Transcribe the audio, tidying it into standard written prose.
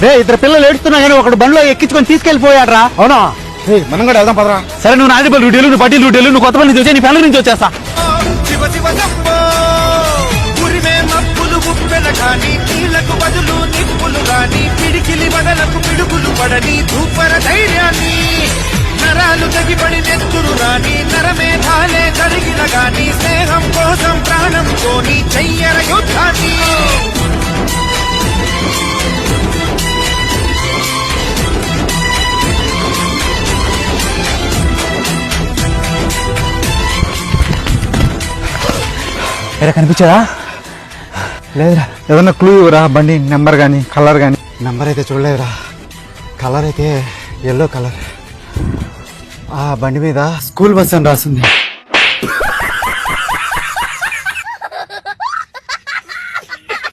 రే ఇద్దరు పిల్లలు ఏడుస్తున్నా కానీ ఒకడు బండిలో ఎక్కించుకొని తీసుకెళ్లిపోయాడ్రా. అవునా? మనం కూడా వెళ్దాం పదరా. సరే నువ్వు నాదిపల్లి డ్యూటీలు, నువ్వు పట్టిల్ డ్యూటీలు, నువ్వు కొత్త నుంచి వచ్చా, నీ ఫ్యామిలీ నుంచి వచ్చేస్తా. బదులు నిప్పులు రాని పిడికిలి వదలకు పిడుగులు పడని ధూపర ధైర్యాన్ని నరాలు తెగిపడి నెత్తురు రాని నరమేధాలే జరిగిన గాని స్నేహం కోసం ప్రాణం కోని చెయ్యర యుద్ధాన్ని. ఎరా కనిపించారా? లేదురా. ఏదన్నా క్లూ ఇవ్వరా, బండి నెంబర్ కానీ కలర్ కానీ. నెంబర్ అయితే చూడలేదురా, కలర్ అయితే ఎల్లో కలర్. ఆ బండి మీద స్కూల్ బస్ అని రాసింది.